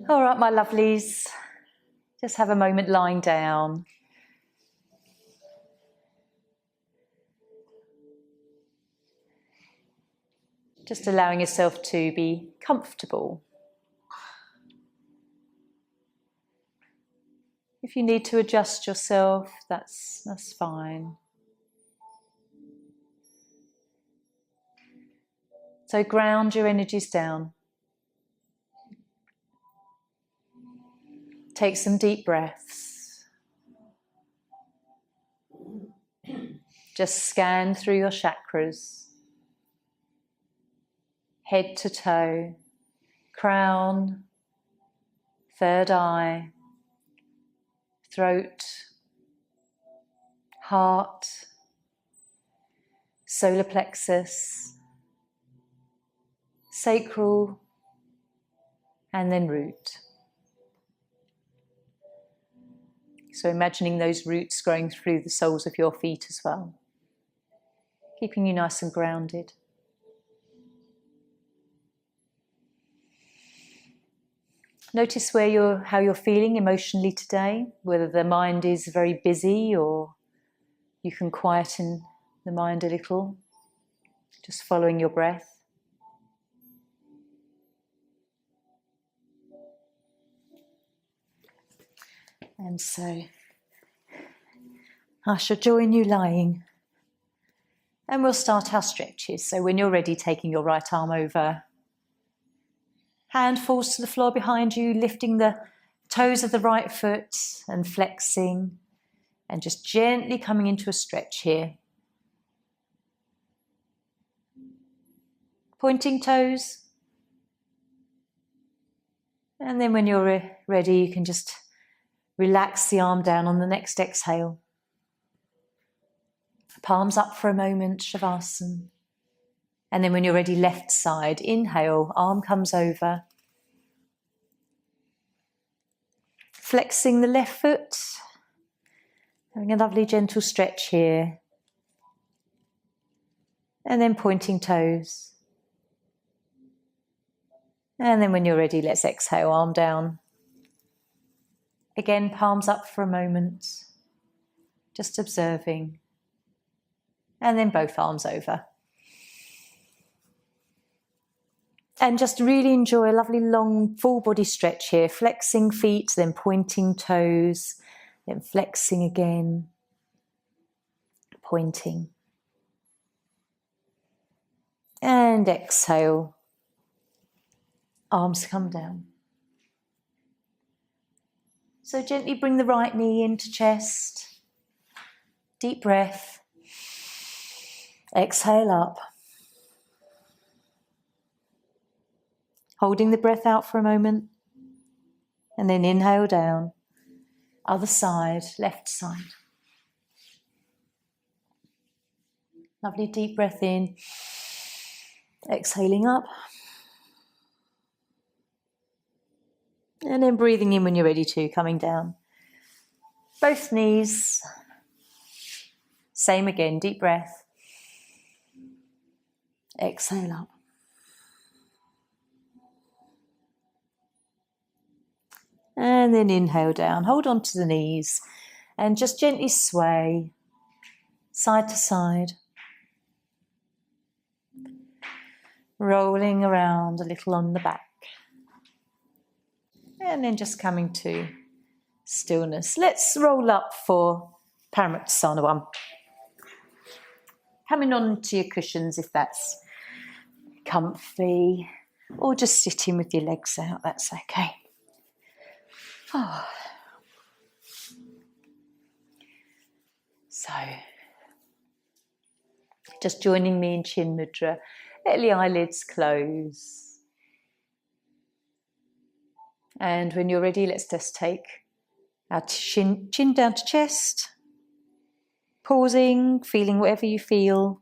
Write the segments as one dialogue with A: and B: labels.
A: All right, my lovelies, just have a moment lying down. Just allowing yourself to be comfortable. If you need to adjust yourself, that's fine. So ground your energies down. Take some deep breaths. Just scan through your chakras. Head to toe, crown, third eye, throat, heart, solar plexus, sacral, and then root. So imagining those roots growing through the soles of your feet as well, keeping you nice and grounded. Notice how you're feeling emotionally today, whether the mind is very busy or you can quieten the mind a little, just following your breath. And so I shall join you lying. And we'll start our stretches. So when you're ready, taking your right arm over. Hand falls to the floor behind you, lifting the toes of the right foot and flexing. And just gently coming into a stretch here. Pointing toes. And then when you're ready, you can just relax the arm down on the next exhale. Palms up for a moment, Shavasana. And then when you're ready, left side, inhale, arm comes over. Flexing the left foot. Having a lovely gentle stretch here. And then pointing toes. And then when you're ready, let's exhale, arm down. Again, palms up for a moment. Just observing. And then both arms over. And just really enjoy a lovely long full body stretch here. Flexing feet, then pointing toes, then flexing again. Pointing. And exhale. Arms come down. So gently bring the right knee into chest. Deep breath. Exhale up. Holding the breath out for a moment. And then inhale down. Other side, left side. Lovely deep breath in. Exhaling up. And then breathing in when you're ready to, coming down. Both knees. Same again, deep breath. Exhale up. And then inhale down. Hold on to the knees and just gently sway side to side. Rolling around a little on the back. And then just coming to stillness. Let's roll up for Paramuktasana 1. Coming on to your cushions if that's comfy. Or just sitting with your legs out, that's okay. Oh. So, just joining me in Chin Mudra. Let the eyelids close. And when you're ready, let's just take our chin down to chest. Pausing, feeling whatever you feel.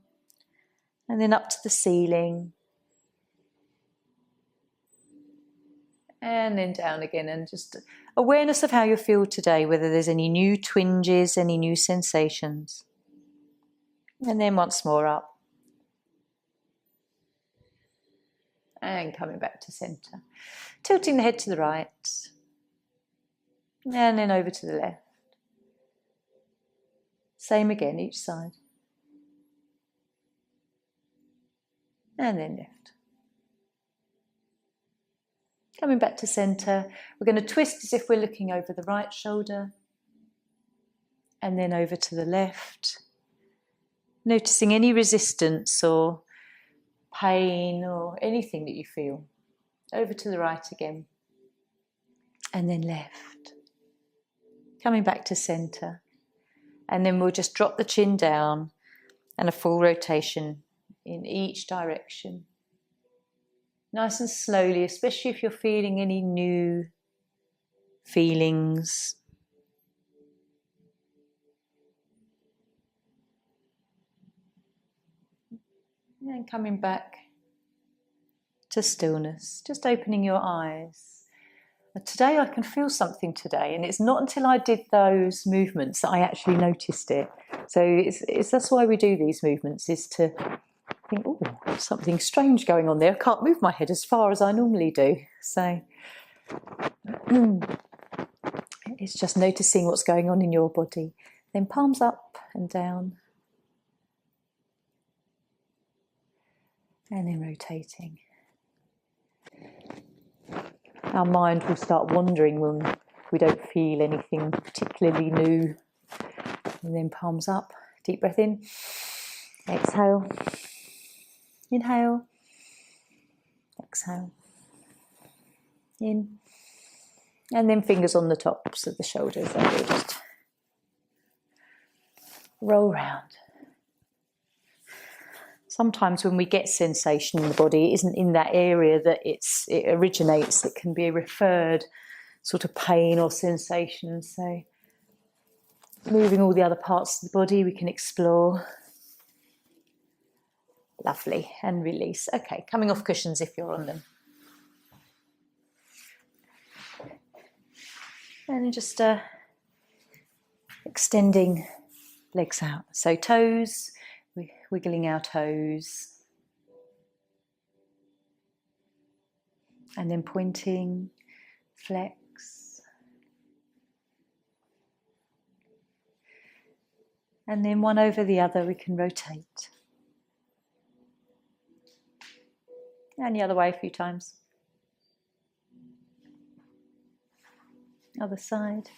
A: And then up to the ceiling. And then down again, and just awareness of how you feel today, whether there's any new twinges, any new sensations. And then once more up. And coming back to centre. Tilting the head to the right. And then over to the left. Same again, each side. And then left. Coming back to centre. We're going to twist as if we're looking over the right shoulder. And then over to the left. Noticing any resistance or pain or anything that you feel. Over to the right again. And then left. Coming back to centre. And then we'll just drop the chin down and a full rotation in each direction. Nice and slowly, especially if you're feeling any new feelings. And coming back to stillness, just opening your eyes. Today I can feel something today, and it's not until I did those movements that I actually noticed it. So that's why we do these movements, is to think, oh, something strange going on there. I can't move my head as far as I normally do. So it's just noticing what's going on in your body. Then palms up and down. And then rotating. Our mind will start wandering when we don't feel anything particularly new. And then palms up, deep breath in, exhale, inhale, exhale, in, and then fingers on the tops of the shoulders. And we'll just roll round. Sometimes when we get sensation in the body, it isn't in that area that it originates. It can be a referred sort of pain or sensation. So moving all the other parts of the body, we can explore. Lovely. And release. Okay, coming off cushions if you're on them. And just extending legs out. So toes. Wiggling our toes, and then pointing, flex, and then one over the other we can rotate, and the other way a few times, other side,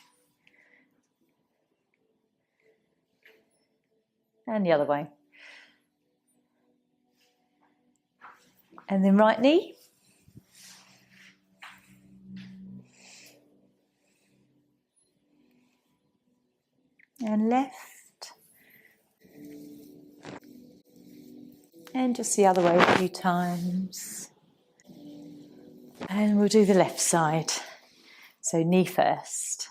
A: and the other way. And then right knee. And left. And just the other way a few times. And we'll do the left side. So knee first.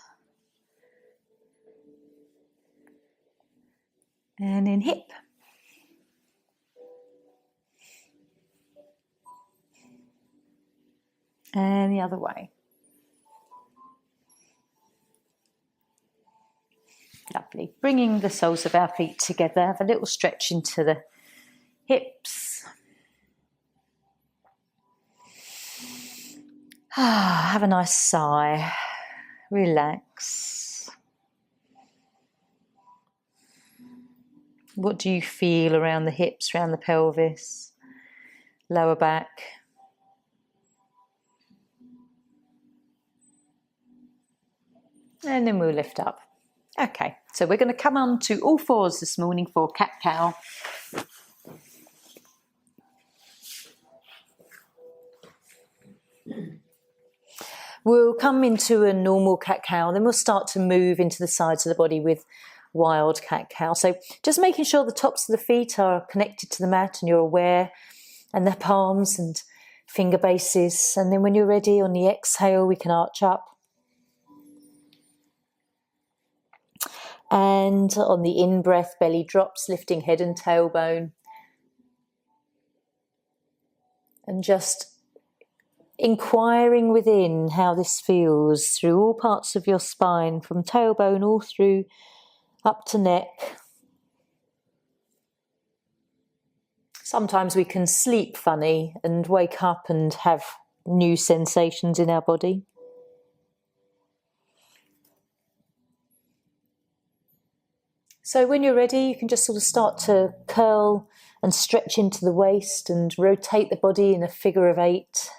A: And then hip. And the other way. Lovely. Bringing the soles of our feet together. Have a little stretch into the hips. Have a nice sigh. Relax. What do you feel around the hips, around the pelvis, lower back? And then we'll lift up. Okay, so we're going to come on to all fours this morning for cat-cow. We'll come into a normal cat-cow, then we'll start to move into the sides of the body with wild cat-cow. So just making sure the tops of the feet are connected to the mat and you're aware, and the palms and finger bases. And then when you're ready, on the exhale, we can arch up. And on the in-breath, belly drops, lifting head and tailbone. And just inquiring within how this feels through all parts of your spine, from tailbone all through up to neck. Sometimes we can sleep funny and wake up and have new sensations in our body. So when you're ready, you can just sort of start to curl and stretch into the waist and rotate the body in a figure of 8.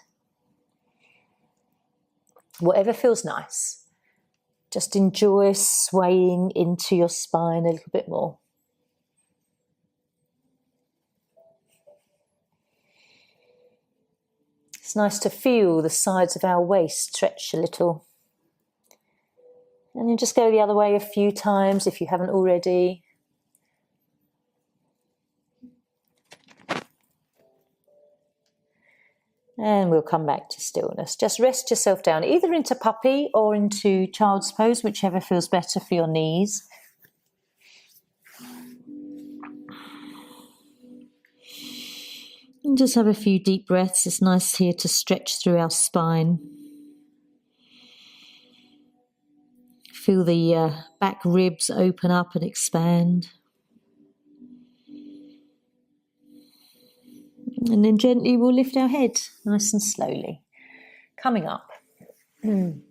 A: Whatever feels nice. Just enjoy swaying into your spine a little bit more. It's nice to feel the sides of our waist stretch a little. And then just go the other way a few times if you haven't already. And we'll come back to stillness. Just rest yourself down, either into puppy or into child's pose, whichever feels better for your knees. And just have a few deep breaths. It's nice here to stretch through our spine. Feel the back ribs open up and expand. And then gently we'll lift our head, nice and slowly. Coming up. Bringing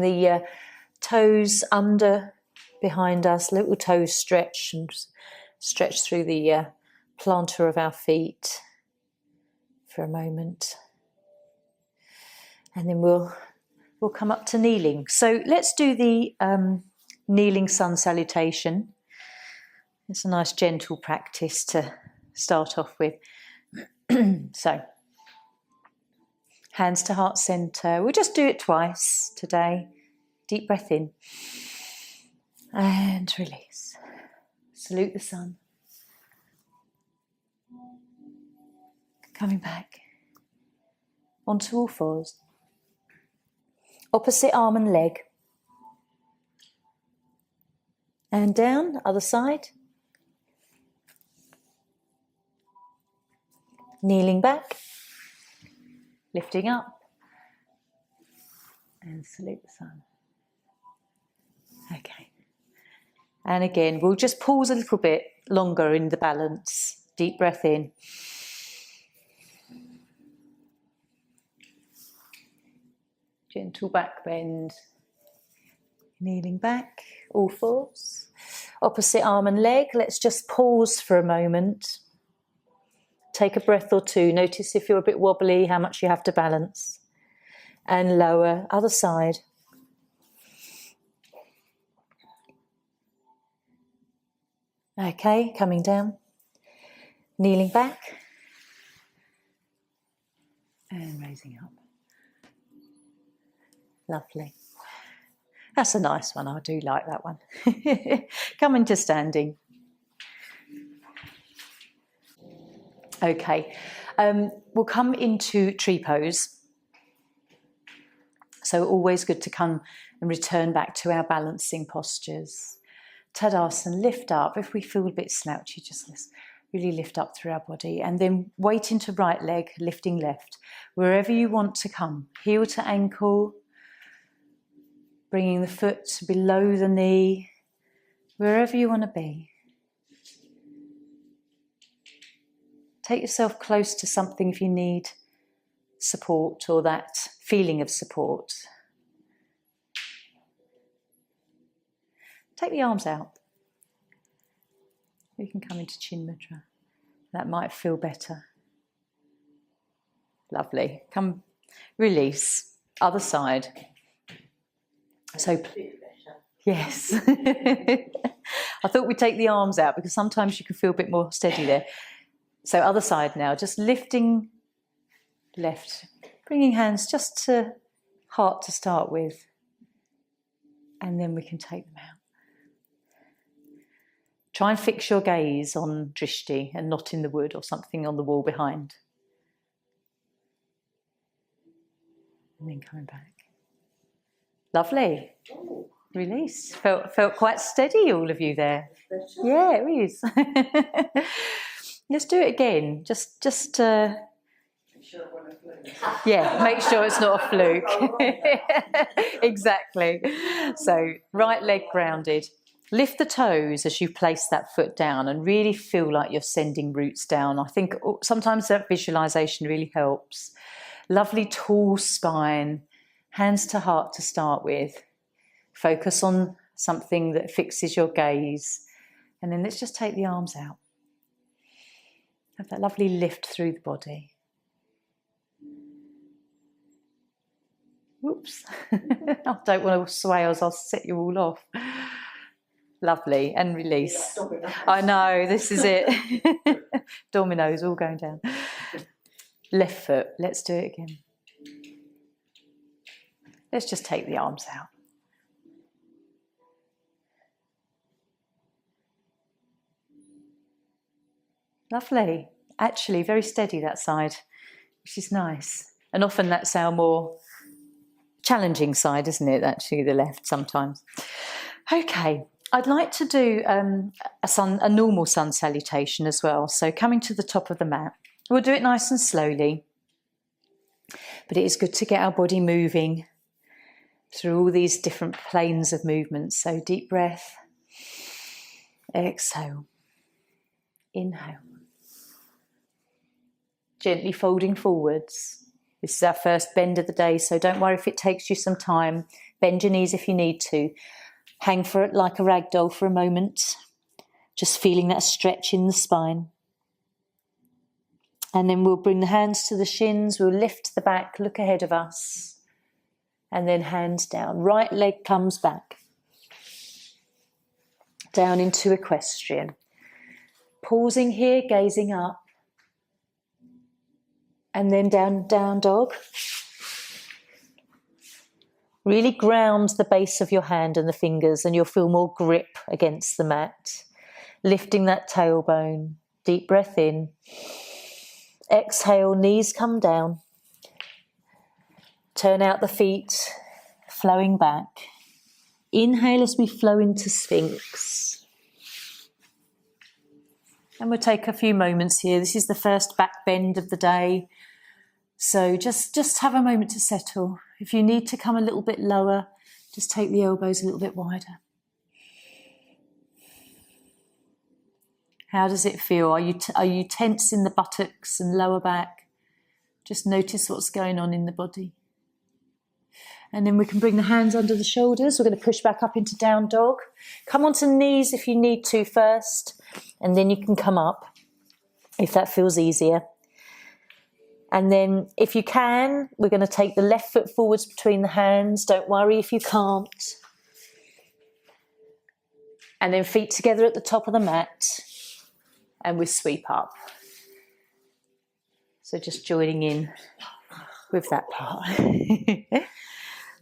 A: the toes under behind us, little toes stretch and stretch through the plantar of our feet for a moment. And then we'll come up to kneeling. So let's do the kneeling sun salutation. It's a nice gentle practice to start off with. So, hands to heart center. We'll just do it twice today. Deep breath in and release. Salute the sun. Coming back onto all fours. Opposite arm and leg. And down, other side. Kneeling back, lifting up, and salute the sun. Okay. And again, we'll just pause a little bit longer in the balance. Deep breath in. Gentle back bend. Kneeling back, all fours. Opposite arm and leg. Let's just pause for a moment. Take a breath or two. Notice if you're a bit wobbly, how much you have to balance. And lower, other side. Okay, coming down. Kneeling back. And raising up. Lovely. That's a nice one. I do like that one. Come into standing. Okay, we'll come into tree pose. So always good to come and return back to our balancing postures. Tadasana, lift up. If we feel a bit slouchy, just really lift up through our body. And then weight into right leg, lifting left. Wherever you want to come. Heel to ankle. Bringing the foot below the knee. Wherever you want to be. Take yourself close to something if you need support or that feeling of support. Take the arms out. You can come into Chin Mudra. That might feel better. Lovely. Come, release. Other side. So, yes. I thought we'd take the arms out because sometimes you can feel a bit more steady there. So other side now, just lifting left, bringing hands just to heart to start with, and then we can take them out. Try and fix your gaze on drishti and not in the wood or something on the wall behind. And then coming back. Lovely. Release. Felt quite steady, all of you there. Yeah, it is. Let's do it again. Just yeah, make sure it's not a fluke. Exactly. So right leg grounded. Lift the toes as you place that foot down and really feel like you're sending roots down. I think sometimes that visualization really helps. Lovely tall spine, hands to heart to start with. Focus on something that fixes your gaze. And then let's just take the arms out. Have that lovely lift through the body. Whoops. I don't want to sway as I'll set you all off. Lovely, and release. I know, this is it. Dominoes all going down. Left foot, let's do it again. Let's just take the arms out. Lovely. Actually, very steady that side, which is nice. And often that's our more challenging side, isn't it? Actually, the left sometimes. Okay. I'd like to do a normal sun salutation as well. So coming to the top of the mat. We'll do it nice and slowly. But it is good to get our body moving through all these different planes of movement. So deep breath. Exhale. Inhale. Gently folding forwards. This is our first bend of the day, so don't worry if it takes you some time. Bend your knees if you need to. Hang for it like a rag doll for a moment, just feeling that stretch in the spine. And then we'll bring the hands to the shins, we'll lift the back, look ahead of us, and then hands down. Right leg comes back, down into equestrian. Pausing here, gazing up, and then down dog. Really ground the base of your hand and the fingers and you'll feel more grip against the mat. Lifting that tailbone. Deep breath in. Exhale, knees come down. Turn out the feet, flowing back. Inhale as we flow into Sphinx. And we'll take a few moments here. This is the first back bend of the day. So just have a moment to settle. If you need to come a little bit lower, just take the elbows a little bit wider. How does it feel? Are you tense in the buttocks and lower back? Just notice what's going on in the body. And then we can bring the hands under the shoulders. We're going to push back up into down dog. Come onto knees if you need to first, and then you can come up if that feels easier. And then if you can, we're going to take the left foot forwards between the hands. Don't worry if you can't. And then feet together at the top of the mat. And we sweep up. So just joining in with that part.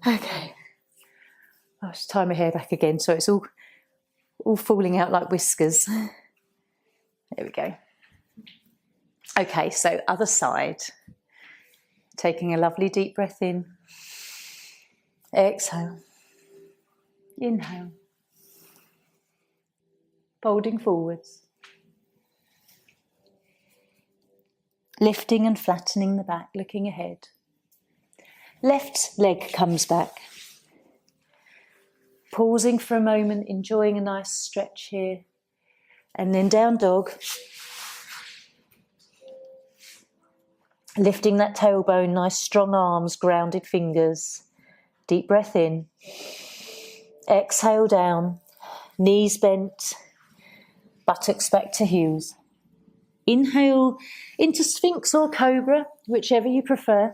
A: Okay. I'll just tie my hair back again so it's all falling out like whiskers. There we go. Okay, so other side. Taking a lovely deep breath in. Exhale. Inhale. Folding forwards. Lifting and flattening the back, looking ahead. Left leg comes back. Pausing for a moment, enjoying a nice stretch here. And then down dog. Lifting that tailbone, nice strong arms, grounded fingers. Deep breath in. Exhale down. Knees bent. Buttocks back to heels. Inhale into Sphinx or Cobra, whichever you prefer.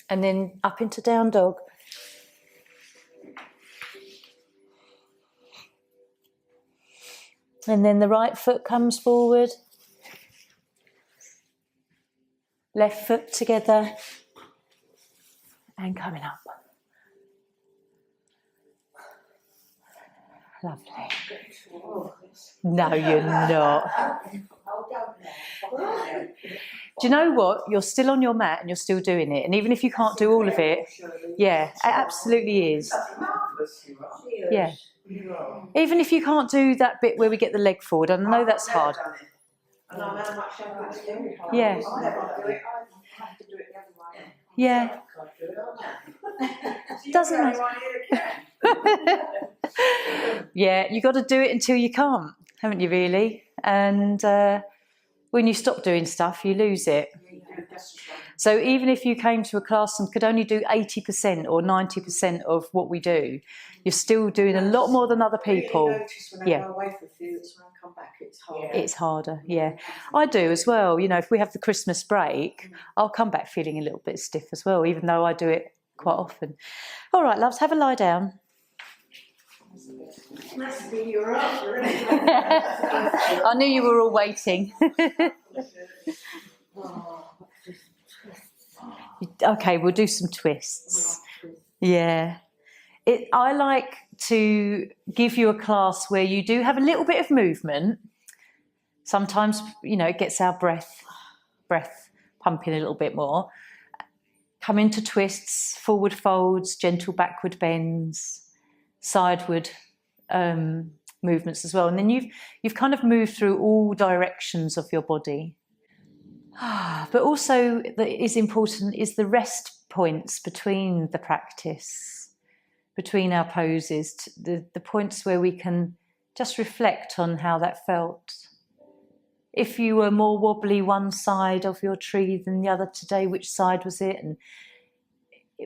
A: And then up into down dog. And then the right foot comes forward. Left foot together. And coming up. Lovely. No, you're not. Do you know what? You're still on your mat and you're still doing it. And even if you can't do all of it, yeah, it absolutely is. Yeah. Even if you can't do that bit where we get the leg forward, I know that's hard. Yeah. Yeah. Doesn't matter. Yeah, you got to do it until you can't, haven't you, really? And when you stop doing stuff, you lose it. So even if you came to a class and could only do 80% or 90% of what we do, you're still doing a lot more than other people.
B: I notice when I go away for a few weeks, when I come back, it's harder.
A: It's harder, yeah. I do as well. You know, if we have the Christmas break, I'll come back feeling a little bit stiff as well, even though I do it quite often. All right, loves, have a lie down.
B: Must be your answer, isn't it?
A: I knew you were all waiting. Okay, we'll do some twists. Yeah. I like to give you a class where you do have a little bit of movement. Sometimes, you know, it gets our breath pumping a little bit more. Come into twists, forward folds, gentle backward bends, sideward movements as well. And then you've kind of moved through all directions of your body. But also that is important is the rest points between the practice, between our poses, the points where we can just reflect on how that felt. If you were more wobbly one side of your tree than the other today, which side was it? And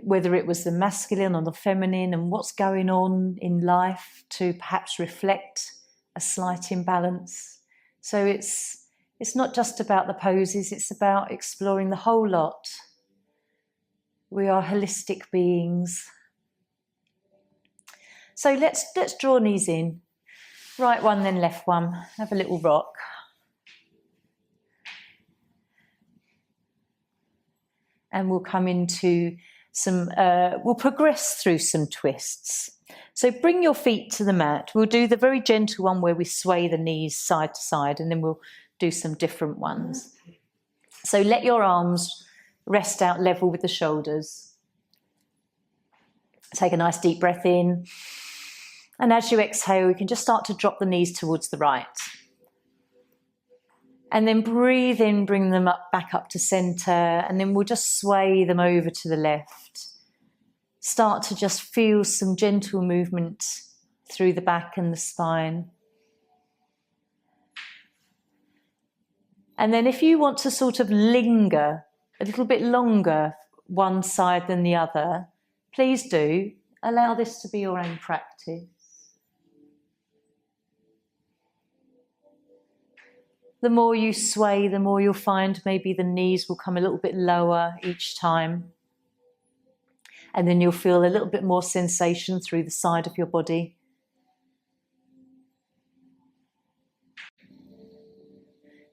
A: whether it was the masculine or the feminine, and what's going on in life to perhaps reflect a slight imbalance. So it's not just about the poses, it's about exploring the whole lot. We are holistic beings. So let's draw knees in. Right one, then left one. Have a little rock. And we'll come into we'll progress through some twists. So bring your feet to the mat. We'll do the very gentle one where we sway the knees side to side, and then we'll do some different ones. So let your arms rest out level with the shoulders. Take a nice deep breath in. And as you exhale, you can just start to drop the knees towards the right. And then breathe in, bring them back up to centre, and then we'll just sway them over to the left. Start to just feel some gentle movement through the back and the spine. And then if you want to sort of linger a little bit longer one side than the other, please do. Allow this to be your own practice. The more you sway, the more you'll find maybe the knees will come a little bit lower each time. And then you'll feel a little bit more sensation through the side of your body.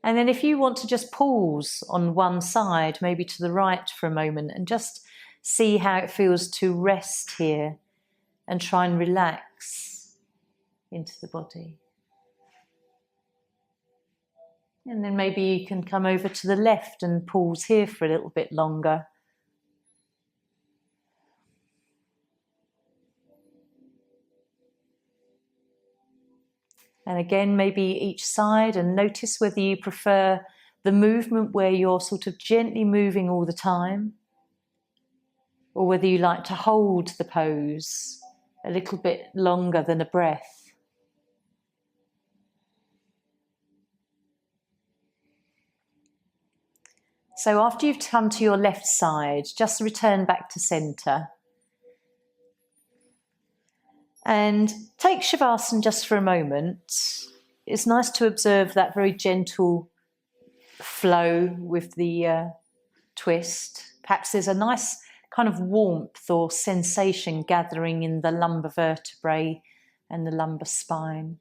A: And then if you want to just pause on one side, maybe to the right for a moment, and just see how it feels to rest here and try and relax into the body. And then maybe you can come over to the left and pause here for a little bit longer. And again, maybe each side, and notice whether you prefer the movement where you're sort of gently moving all the time, or whether you like to hold the pose a little bit longer than a breath. So after you've come to your left side, just return back to centre. And take Shavasana just for a moment. It's nice to observe that very gentle flow with the twist. Perhaps there's a nice kind of warmth or sensation gathering in the lumbar vertebrae and the lumbar spine.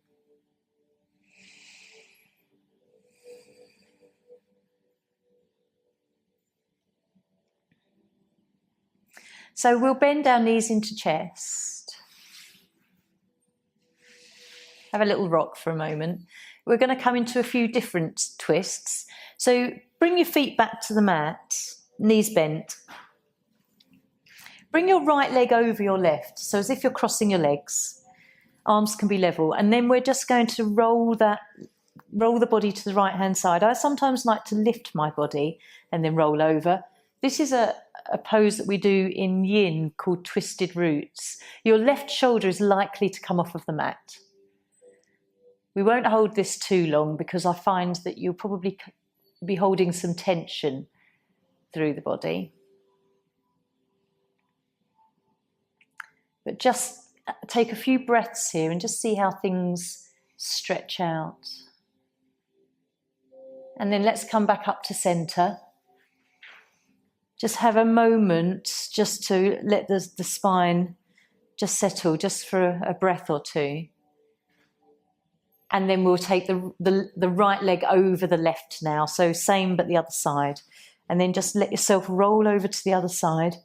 A: So we'll bend our knees into chest. Have a little rock for a moment. We're going to come into a few different twists. So bring your feet back to the mat, knees bent. Bring your right leg over your left, so as if you're crossing your legs. Arms can be level. And then we're just going to roll the body to the right-hand side. I sometimes like to lift my body and then roll over. This is a a pose that we do in yin called twisted roots. Your left shoulder is likely to come off of the mat. We won't hold this too long because I find that you'll probably be holding some tension through the body. But just take a few breaths here and just see how things stretch out. And then let's come back up to center. Just have a moment just to let the spine just settle, just for a breath or two. And then we'll take the right leg over the left now. So same but the other side. And then just let yourself roll over to the other side.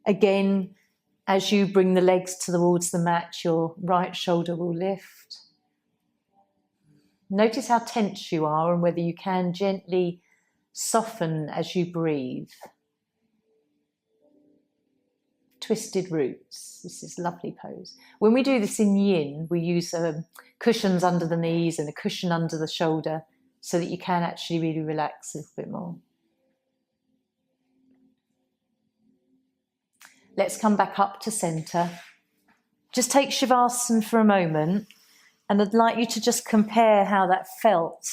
A: Again, as you bring the legs towards the mat, your right shoulder will lift. Notice how tense you are and whether you can gently soften as you breathe. Twisted roots. This is a lovely pose. When we do this in yin, we use cushions under the knees and a cushion under the shoulder so that you can actually really relax a little bit more. Let's come back up to center. Just take Shavasana for a moment, and I'd like you to just compare how that felt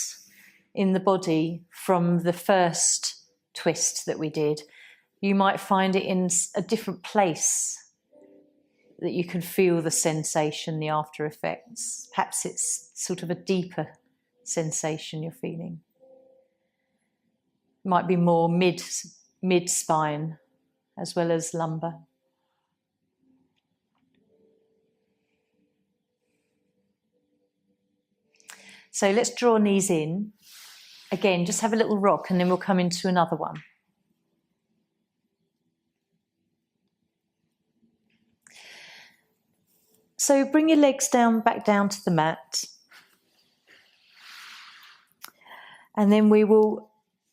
A: in the body from the first twist that we did. You might find it in a different place that you can feel the sensation, the after effects. Perhaps it's sort of a deeper sensation you're feeling. It might be more mid-spine as well as lumbar. So let's draw knees in. Again, just have a little rock and then we'll come into another one. So bring your legs back down to the mat. And then we will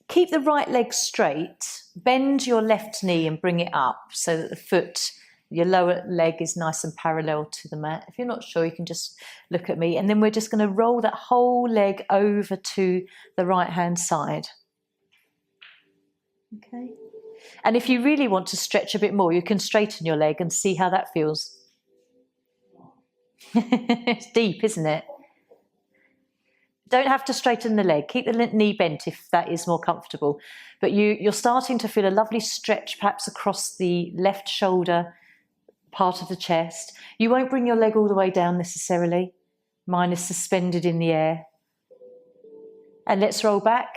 A: keep the right leg straight, bend your left knee and bring it up so that the foot, your lower leg is nice and parallel to the mat. If you're not sure, you can just look at me. And then we're just going to roll that whole leg over to the right-hand side. Okay. And if you really want to stretch a bit more, you can straighten your leg and see how that feels. It's deep, isn't it? Don't have to straighten the leg. Keep the knee bent if that is more comfortable. But you're starting to feel a lovely stretch perhaps across the left shoulder, part of the chest. You won't bring your leg all the way down necessarily. Mine is suspended in the air. And let's roll back.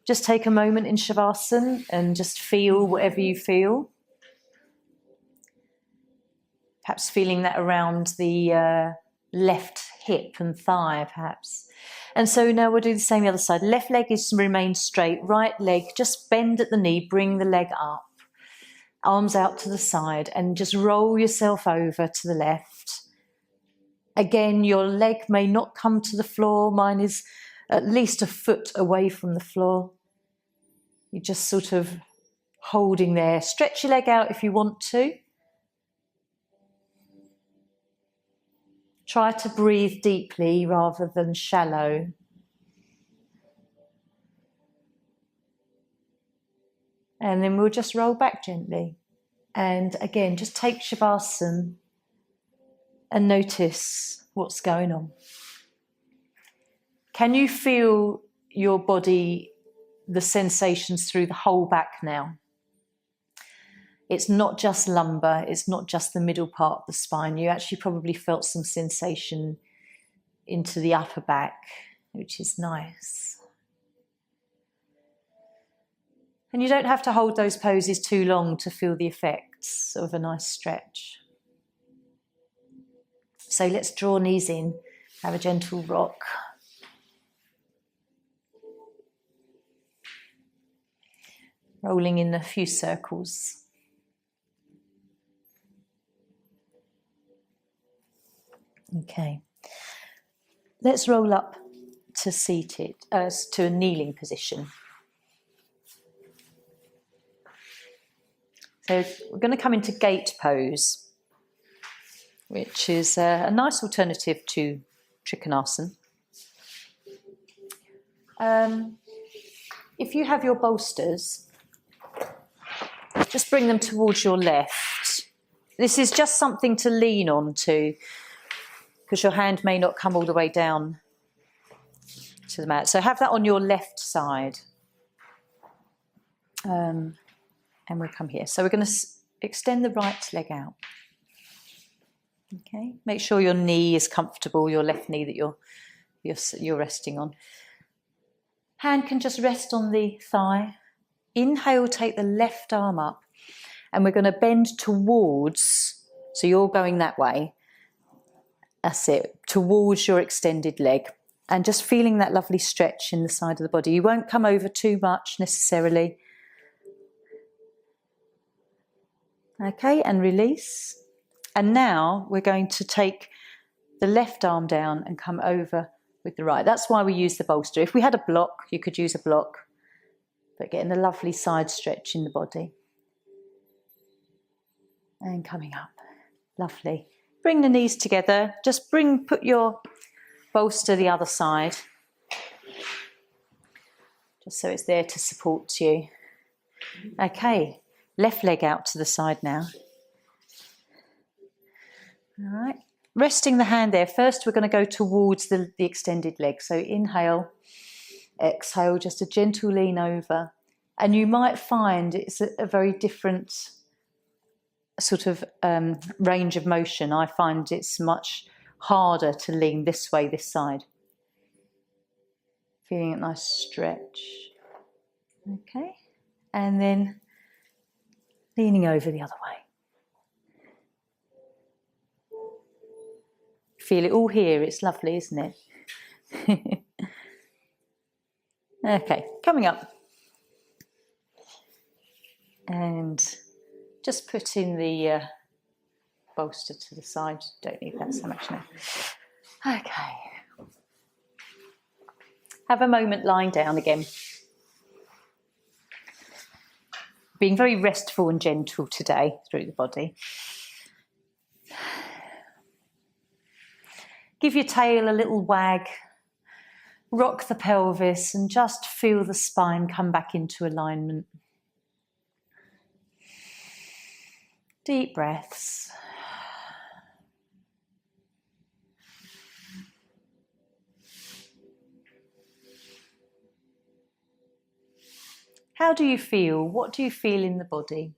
A: Just take a moment in Shavasana and just feel whatever you feel. Perhaps feeling that around the left hip and thigh, perhaps. And so now we'll do the same the other side. Left leg is remain straight. Right leg, just bend at the knee, bring the leg up. Arms out to the side and just roll yourself over to the left. Again, your leg may not come to the floor. Mine is at least a foot away from the floor. You're just sort of holding there. Stretch your leg out if you want to. Try to breathe deeply rather than shallow. And then we'll just roll back gently. And again, just take Shavasana and notice what's going on. Can you feel your body, the sensations through the whole back now? It's not just lumbar, it's not just the middle part of the spine. You actually probably felt some sensation into the upper back, which is nice. And you don't have to hold those poses too long to feel the effects of a nice stretch. So let's draw knees in, have a gentle rock. Rolling in a few circles. Okay, let's roll up to seated, to a kneeling position. So we're going to come into gate pose, which is a nice alternative to Trikonasana. If you have your bolsters, just bring them towards your left. This is just something to lean on to, because your hand may not come all the way down to the mat. So have that on your left side. And we'll come here. So we're going to extend the right leg out. Okay, make sure your knee is comfortable, your left knee that you're resting on. Hand can just rest on the thigh. Inhale, take the left arm up, and we're going to bend towards, so you're going that way. That's it, towards your extended leg, and just feeling that lovely stretch in the side of the body. You won't come over too much necessarily. Okay, and release. And now we're going to take the left arm down and come over with the right. That's why we use the bolster. If we had a block, you could use a block, but getting a lovely side stretch in the body. And coming up. Lovely. Bring the knees together. Just put your bolster the other side, just so it's there to support you. Okay, left leg out to the side now. All right, resting the hand there. First, we're going to go towards the extended leg. So inhale, exhale, just a gentle lean over. And you might find it's a very different sort of range of motion. I find it's much harder to lean this way, this side. Feeling a nice stretch. Okay, and then leaning over the other way. Feel it all here. It's lovely, isn't it? Okay, coming up. And just putting the bolster to the side. Don't need that so much now. Okay. Have a moment lying down again. Being very restful and gentle today through the body. Give your tail a little wag. Rock the pelvis and just feel the spine come back into alignment. Deep breaths. How do you feel? What do you feel in the body?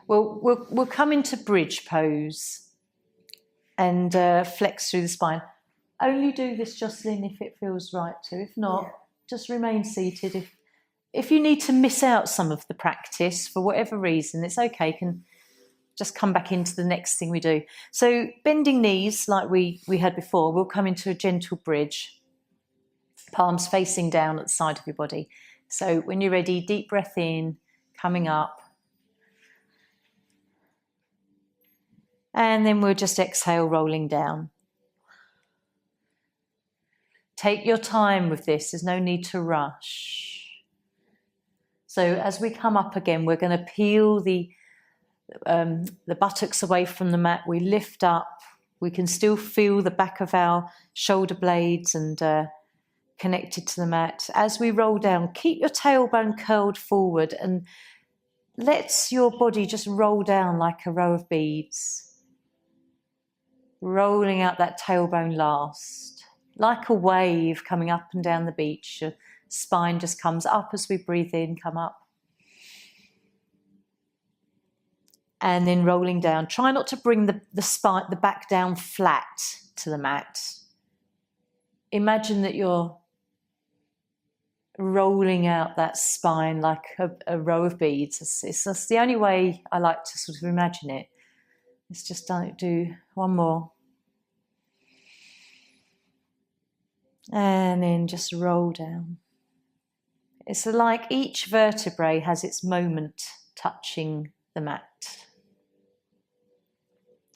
A: Well, we'll come into bridge pose and flex through the spine. Only do this, Jocelyn, if it feels right to. If not, just remain seated. If you need to miss out some of the practice for whatever reason, it's okay. You can just come back into the next thing we do. So bending knees, like we had before, we'll come into a gentle bridge. Palms facing down at the side of your body. So when you're ready, deep breath in, coming up. And then we'll just exhale, rolling down. Take your time with this. There's no need to rush. So as we come up again, we're going to peel the buttocks away from the mat. We lift up. We can still feel the back of our shoulder blades and connected to the mat. As we roll down, keep your tailbone curled forward and let your body just roll down like a row of beads. Rolling out that tailbone last. Like a wave coming up and down the beach. Your spine just comes up as we breathe in, come up. And then rolling down. Try not to bring the spine, the back down flat to the mat. Imagine that you're rolling out that spine like a row of beads. That's the only way I like to sort of imagine it. Let's just do one more. And then just roll down. It's like each vertebrae has its moment touching the mat.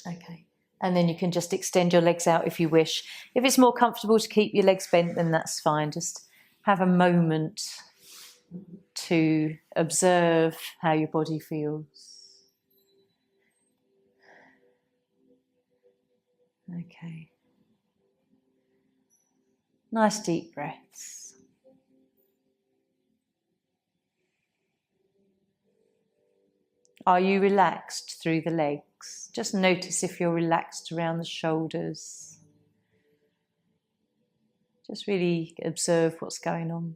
A: Okay. And then you can just extend your legs out if you wish. If it's more comfortable to keep your legs bent, then that's fine. Just have a moment to observe how your body feels. Okay. Nice deep breaths. Are you relaxed through the legs? Just notice if you're relaxed around the shoulders. Just really observe what's going on.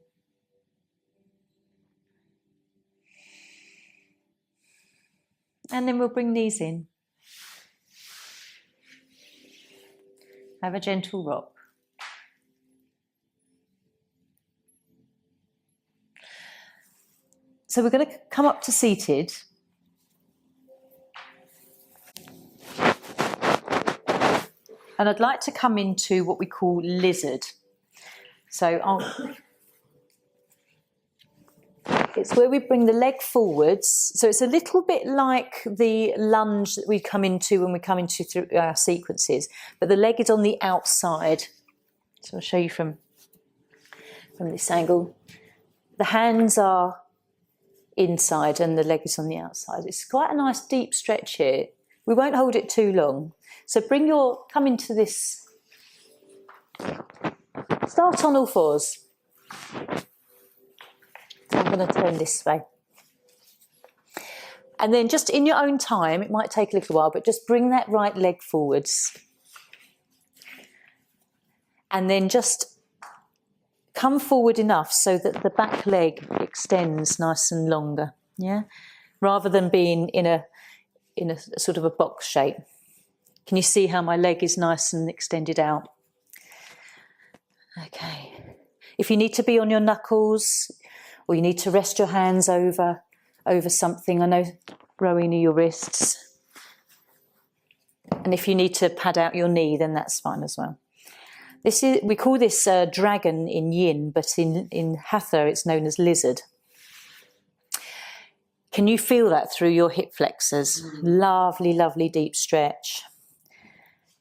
A: And then we'll bring knees in. Have a gentle rock. So we're going to come up to seated. And I'd like to come into what we call lizard. So it's where we bring the leg forwards. So it's a little bit like the lunge that we come into when we come into through our sequences, but the leg is on the outside. So I'll show you from this angle. The hands are inside and the leg is on the outside. It's quite a nice deep stretch here. We won't hold it too long. So come into this. Start on all fours. So I'm going to turn this way. And then just in your own time, it might take a little while, but just bring that right leg forwards. And then just come forward enough so that the back leg extends nice and longer, yeah? Rather than being in a sort of a box shape. Can you see how my leg is nice and extended out? Okay. If you need to be on your knuckles, or you need to rest your hands over something, I know, Rowena, your wrists. And if you need to pad out your knee, then that's fine as well. We call this dragon in yin, but in Hatha it's known as lizard. Can you feel that through your hip flexors? Lovely, lovely deep stretch.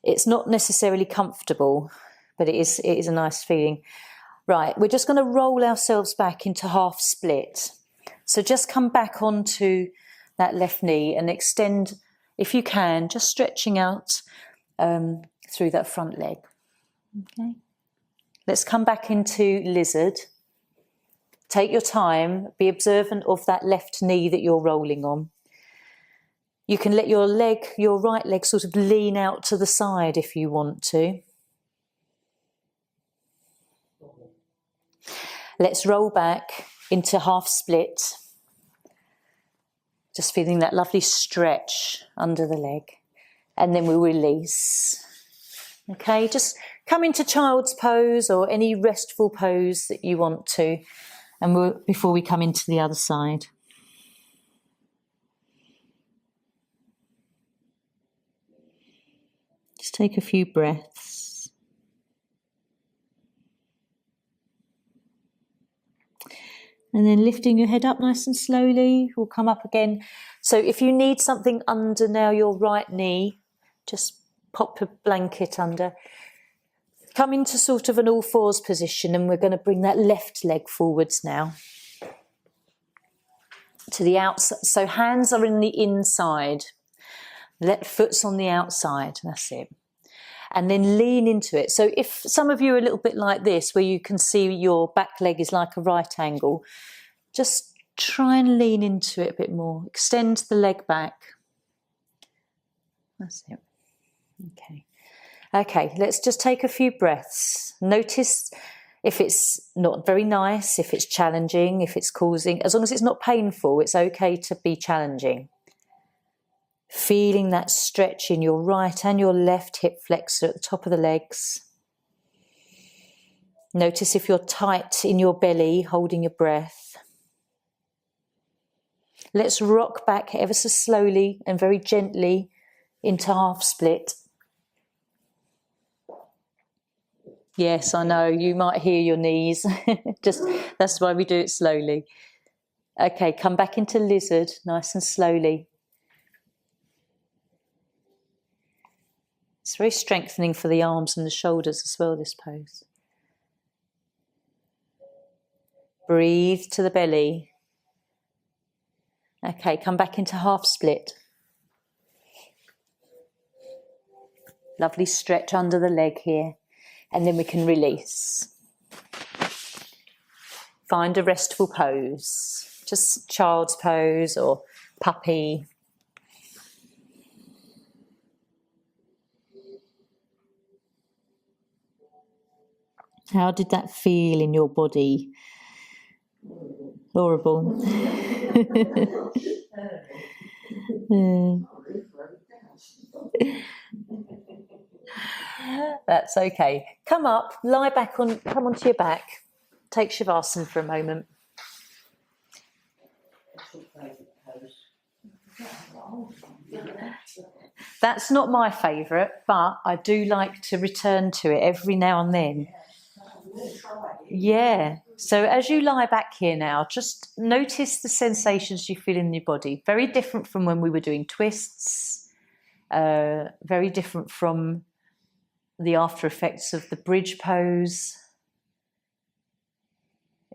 A: It's not necessarily comfortable, but it is a nice feeling. Right, we're just going to roll ourselves back into half split. So just come back onto that left knee and extend, if you can, just stretching out through that front leg. Okay. Let's come back into lizard. Take your time, be observant of that left knee that you're rolling on. You can let your right leg sort of lean out to the side if you want to. Let's roll back into half split. Just feeling that lovely stretch under the leg. And then we'll release. Okay, just come into child's pose or any restful pose that you want to. And before we come into the other side. Just take a few breaths. And then lifting your head up nice and slowly, we'll come up again. So if you need something under now your right knee, just pop a blanket under. Come into sort of an all fours position, and we're going to bring that left leg forwards now. To the outside. So hands are in the inside. Foot's on the outside. That's it. And then lean into it. So if some of you are a little bit like this, where you can see your back leg is like a right angle, just try and lean into it a bit more. Extend the leg back. That's it. Okay. Okay, let's just take a few breaths. Notice if it's not very nice, if it's challenging, if it's causing, as long as it's not painful, it's okay to be challenging. Feeling that stretch in your right and your left hip flexor at the top of the legs. Notice if you're tight in your belly, holding your breath. Let's rock back ever so slowly and very gently into half split. Yes, I know, you might hear your knees. That's why we do it slowly. Okay, come back into lizard, nice and slowly. It's very strengthening for the arms and the shoulders as well, this pose. Breathe to the belly. Okay, come back into half split. Lovely stretch under the leg here. And then we can release. Find a restful pose. Just child's pose or puppy. How did that feel in your body? Horrible. That's okay. Come up, lie back on, come onto your back. Take Shavasana for a moment. That's not my favourite, but I do like to return to it every now and then. Yeah. So as you lie back here now, just notice the sensations you feel in your body. Very different from when we were doing twists. Very different from the after effects of the bridge pose.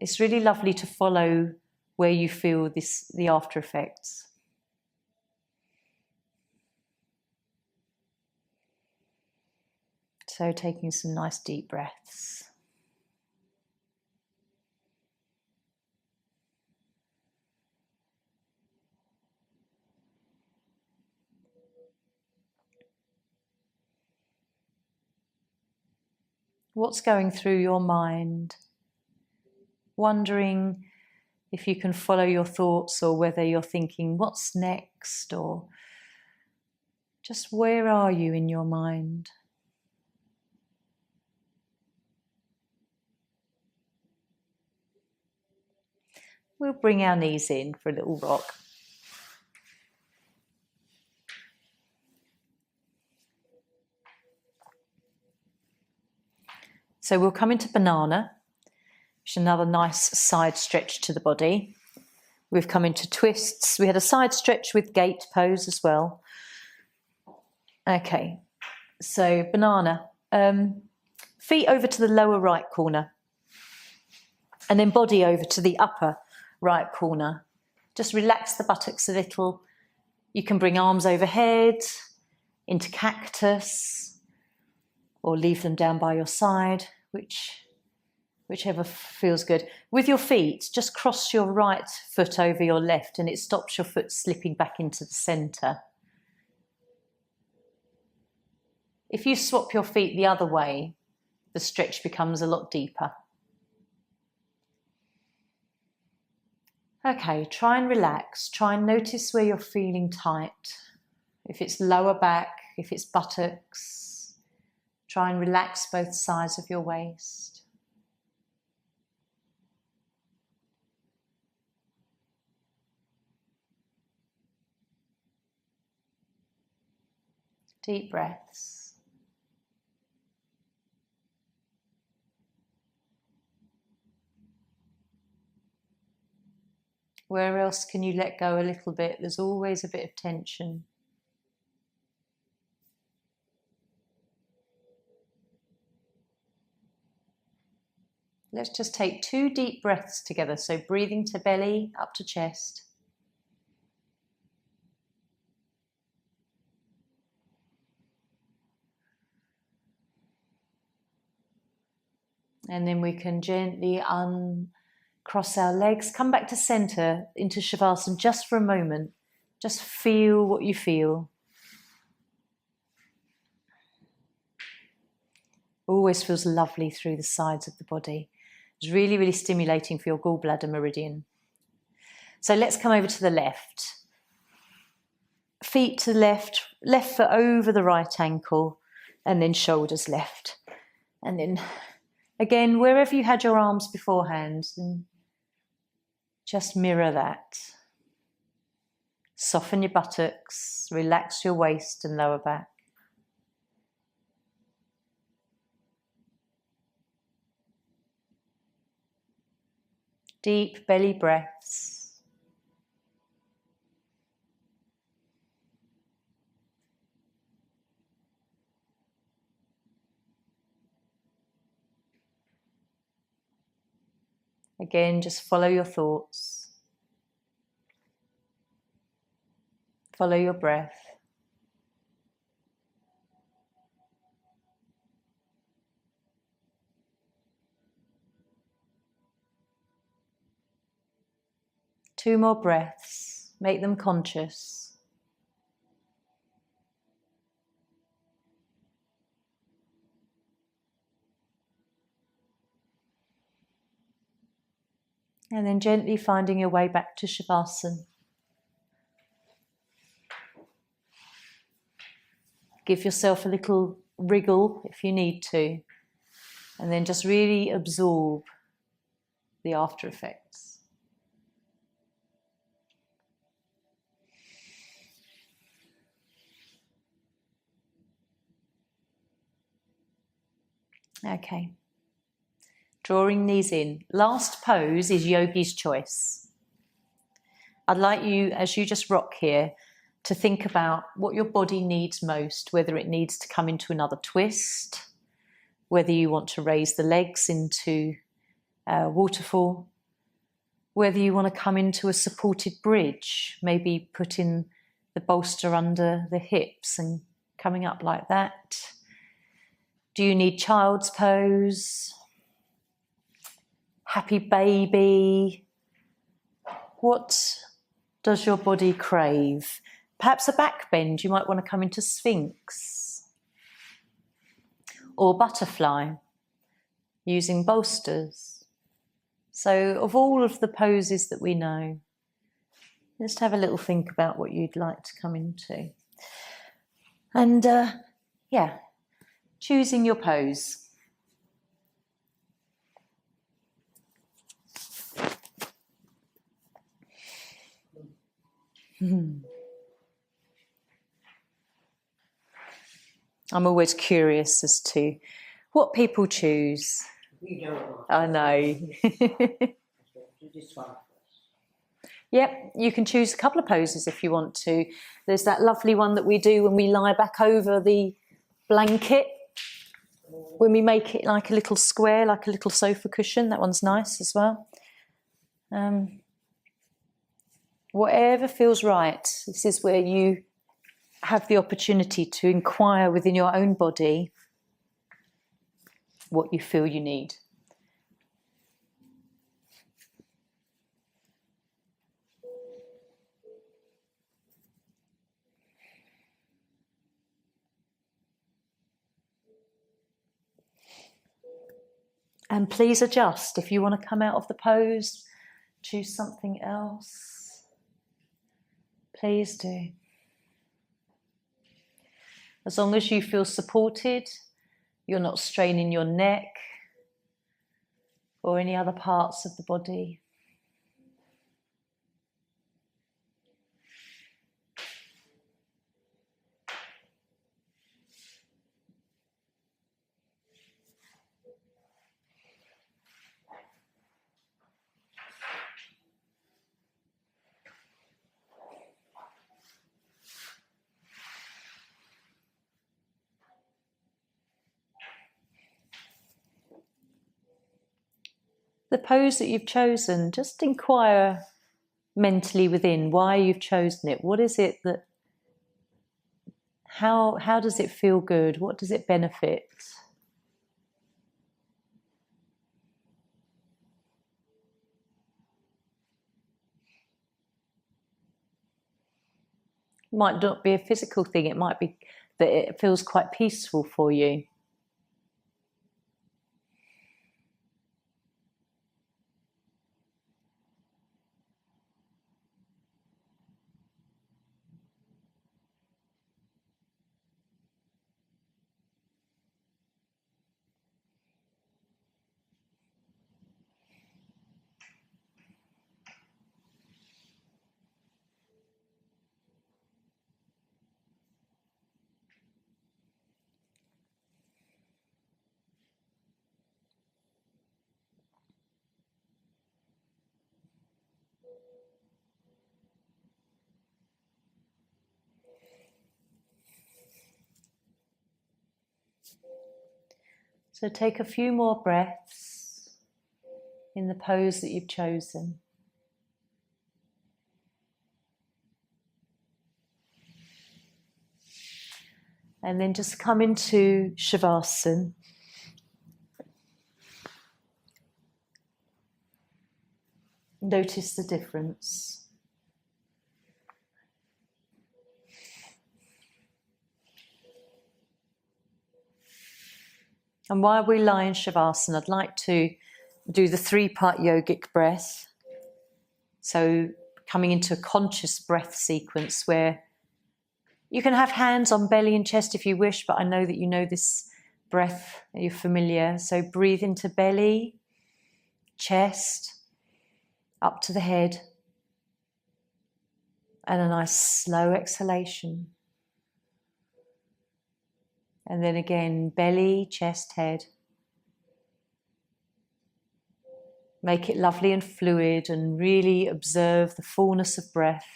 A: It's really lovely to follow where you feel the after effects. So taking some nice deep breaths. What's going through your mind? Wondering if you can follow your thoughts or whether you're thinking, what's next? Or just where are you in your mind? We'll bring our knees in for a little rock. So we'll come into banana, which is another nice side stretch to the body. We've come into twists. We had a side stretch with gate pose as well. Okay, so banana. Feet over to the lower right corner. And then body over to the upper right corner. Just relax the buttocks a little. You can bring arms overhead, into cactus, or leave them down by your side, whichever feels good. With your feet, just cross your right foot over your left and it stops your foot slipping back into the centre. If you swap your feet the other way, the stretch becomes a lot deeper. Okay, try and relax. Try and notice where you're feeling tight. If it's lower back, if it's buttocks, try and relax both sides of your waist. Deep breaths. Where else can you let go a little bit? There's always a bit of tension. Let's just take 2 deep breaths together. So breathing to belly, up to chest. And then we can gently uncross our legs, come back to center into Shavasana just for a moment. Just feel what you feel. Always feels lovely through the sides of the body. It's really, really stimulating for your gallbladder meridian. So let's come over to the left. Feet to the left, left foot over the right ankle, and then shoulders left. And then again, wherever you had your arms beforehand, just mirror that. Soften your buttocks, relax your waist and lower back. Deep belly breaths. Again, just follow your thoughts. Follow your breath. Two more breaths. Make them conscious. And then gently finding your way back to Shavasana. Give yourself a little wriggle if you need to. And then just really absorb the after effects. Okay. Drawing knees in. Last pose is yogi's choice. I'd like you, as you just rock here, to think about what your body needs most, whether it needs to come into another twist, whether you want to raise the legs into a waterfall, whether you want to come into a supported bridge, maybe putting the bolster under the hips and coming up like that. Do you need child's pose? Happy baby? What does your body crave? Perhaps a back bend, you might want to come into Sphinx. Or butterfly, using bolsters. So of all of the poses that we know, just have a little think about what you'd like to come into. And choosing your pose. I'm always curious as to what people choose.
B: You don't
A: I know.
B: do this one first.
A: Yep, you can choose a couple of poses if you want to. There's that lovely one that we do when we lie back over the blanket, when we make it like a little square, like a little sofa cushion. That one's nice as well. Whatever feels right. This is where you have the opportunity to inquire within your own body what you feel you need. And please adjust. If you want to come out of the pose, choose something else. Please do. As long as you feel supported, you're not straining your neck or any other parts of the body. The pose that you've chosen, just inquire mentally within why you've chosen it. What is it that, how does it feel good? What does it benefit? It might not be a physical thing, it might be that it feels quite peaceful for you. So take a few more breaths in the pose that you've chosen. And then just come into Shavasana. Notice the difference. And while we lie in Shavasana, I'd like to do the 3-part yogic breath. So coming into a conscious breath sequence where you can have hands on belly and chest if you wish, but I know that you know this breath, you're familiar. So breathe into belly, chest, up to the head, and a nice slow exhalation. And then again, belly, chest, head. Make it lovely and fluid and really observe the fullness of breath.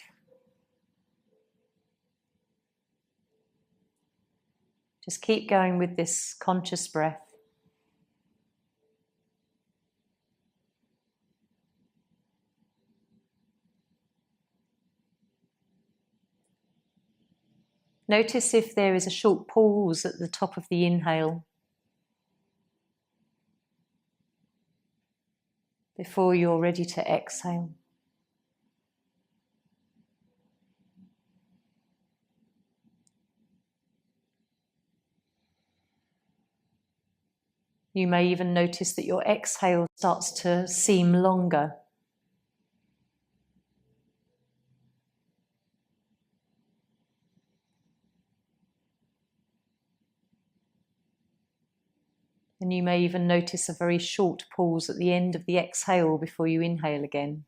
A: Just keep going with this conscious breath. Notice if there is a short pause at the top of the inhale before you're ready to exhale. You may even notice that your exhale starts to seem longer. And you may even notice a very short pause at the end of the exhale before you inhale again.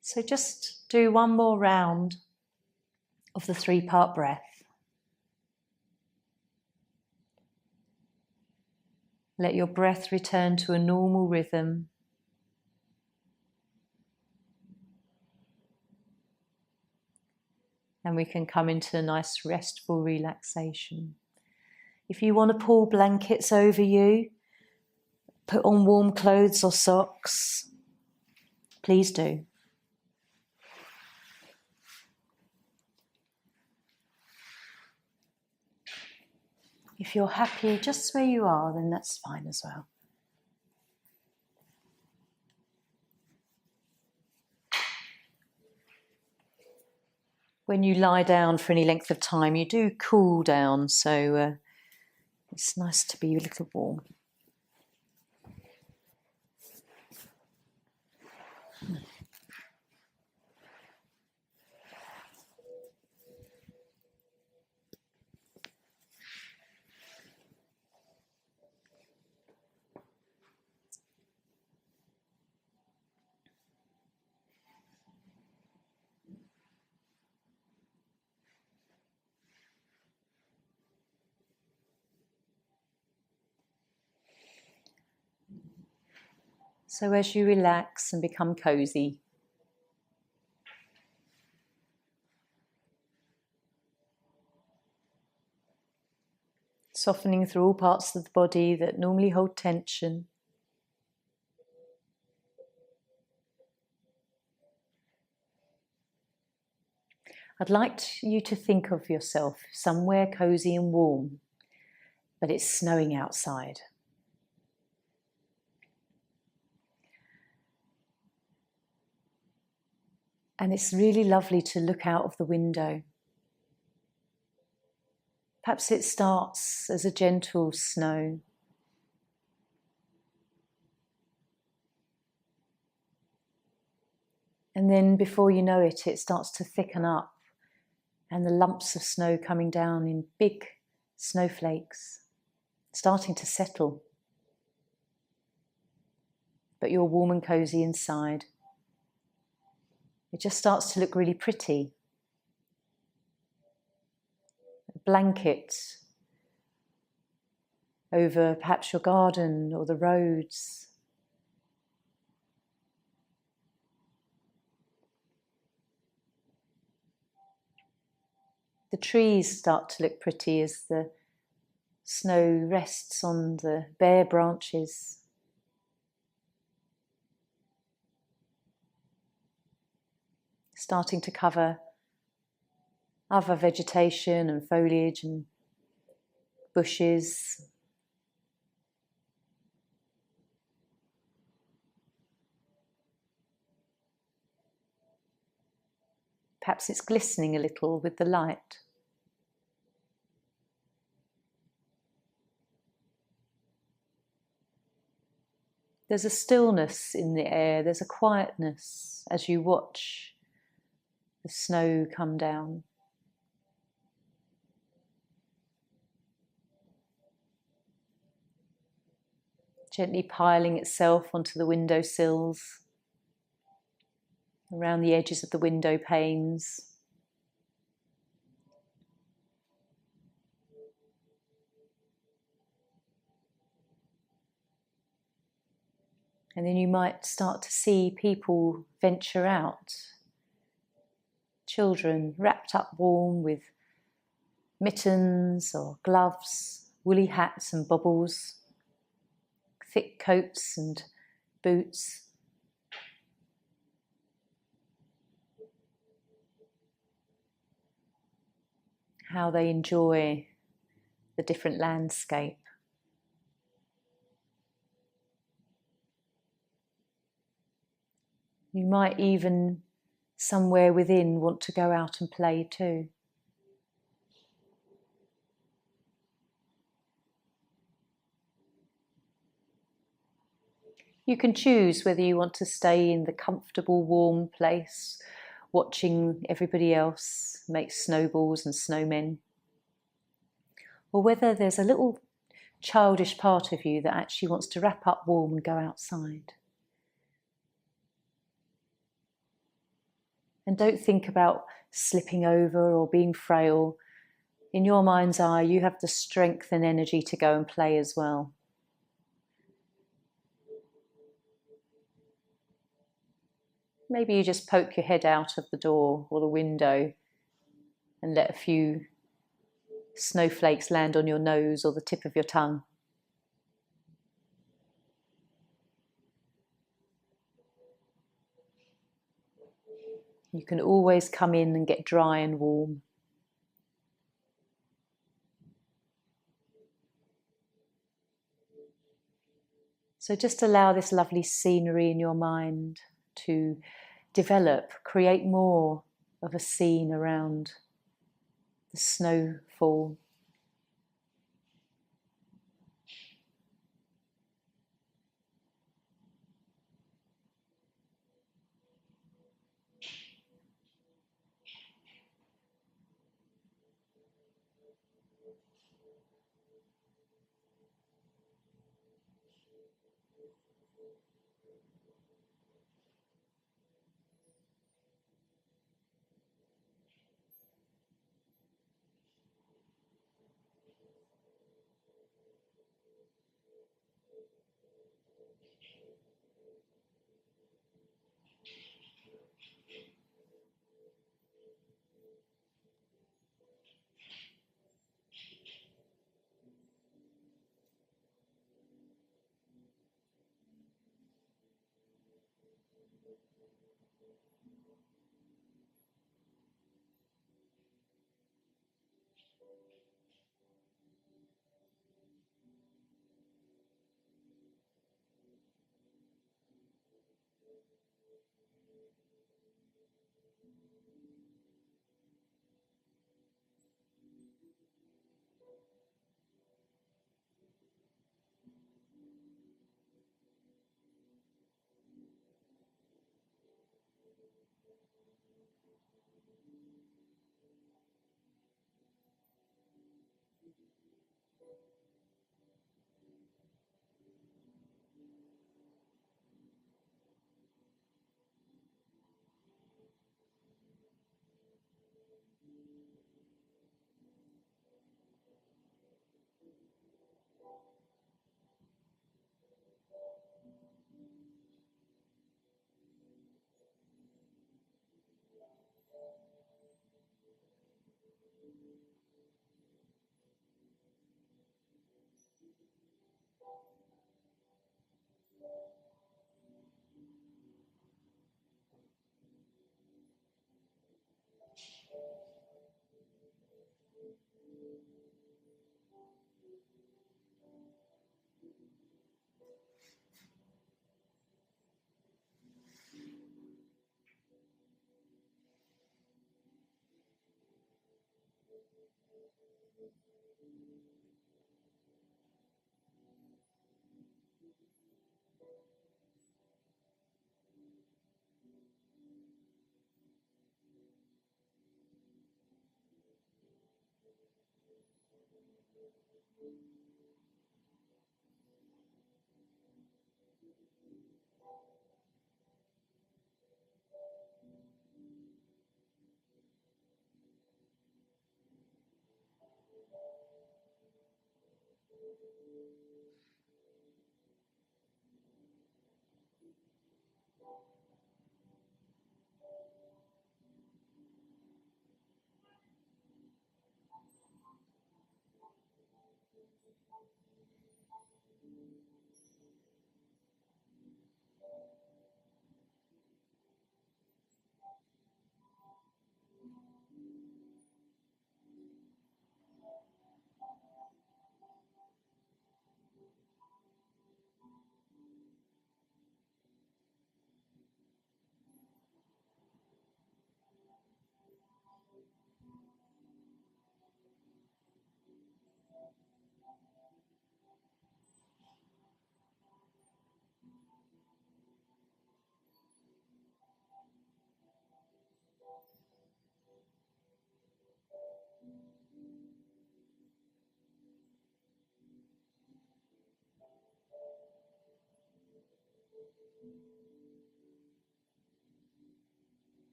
A: So just do one more round of the 3-part breath. Let your breath return to a normal rhythm. And we can come into a nice restful relaxation. If you want to pull blankets over you, put on warm clothes or socks, please do. If you're happy just where you are, then that's fine as well. When you lie down for any length of time, you do cool down, so it's nice to be a little warm. So as you relax and become cozy, softening through all parts of the body that normally hold tension, I'd like you to think of yourself somewhere cozy and warm, but it's snowing outside. And it's really lovely to look out of the window. Perhaps it starts as a gentle snow. And then before you know it, it starts to thicken up and the lumps of snow coming down in big snowflakes, starting to settle. But you're warm and cozy inside. It just starts to look really pretty. A blanket over perhaps your garden or the roads. The trees start to look pretty as the snow rests on the bare branches. Starting to cover other vegetation and foliage and bushes. Perhaps it's glistening a little with the light. There's a stillness in the air, there's a quietness as you watch the snow come down. Gently piling itself onto the window sills, around the edges of the window panes. And then you might start to see people venture out. Children wrapped up warm with mittens or gloves, woolly hats and bobbles, thick coats and boots. How they enjoy the different landscape. You might even, somewhere within, want to go out and play too. You can choose whether you want to stay in the comfortable, warm place, watching everybody else make snowballs and snowmen, or whether there's a little childish part of you that actually wants to wrap up warm and go outside. And don't think about slipping over or being frail. In your mind's eye, you have the strength and energy to go and play as well. Maybe you just poke your head out of the door or the window and let a few snowflakes land on your nose or the tip of your tongue. You can always come in and get dry and warm. So just allow this lovely scenery in your mind to develop, create more of a scene around the snowfall.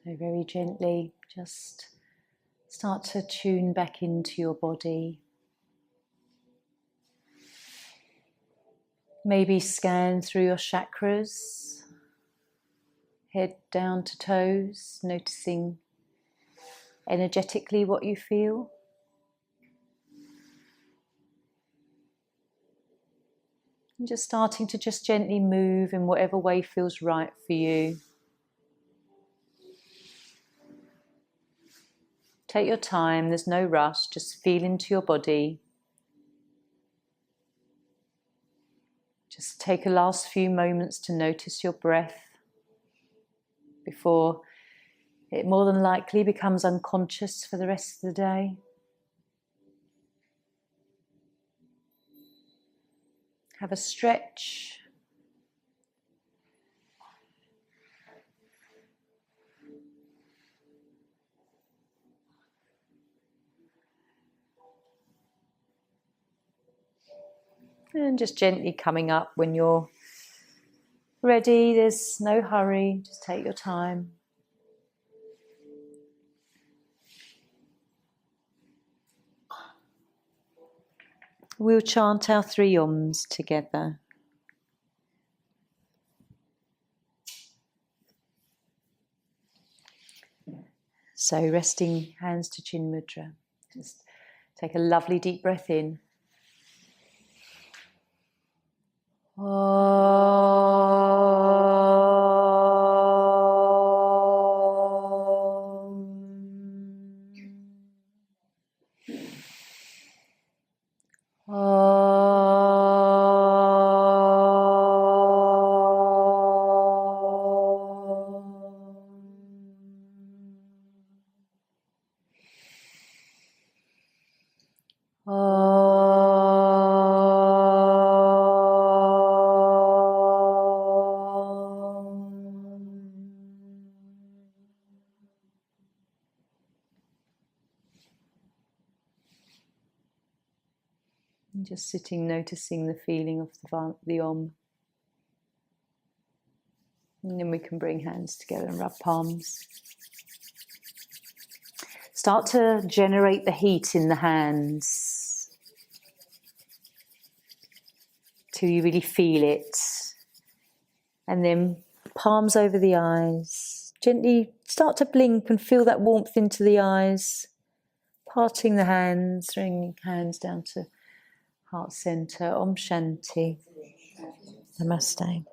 A: So very gently, just start to tune back into your body. Maybe scan through your chakras, head down to toes, noticing energetically what you feel. And just starting to just gently move in whatever way feels right for you. Take your time, there's no rush, just feel into your body. Just take a last few moments to notice your breath before it more than likely becomes unconscious for the rest of the day. Have a stretch. And just gently coming up when you're ready. There's no hurry, just take your time. We'll chant our 3 Oms together. So resting hands to chin mudra. Just take a lovely deep breath in. And just sitting, noticing the feeling of the Om. And then we can bring hands together and rub palms. Start to generate the heat in the hands till you really feel it. And then palms over the eyes. Gently start to blink and feel that warmth into the eyes. Parting the hands, bringing hands down to heart center. Om Shanti. Namaste.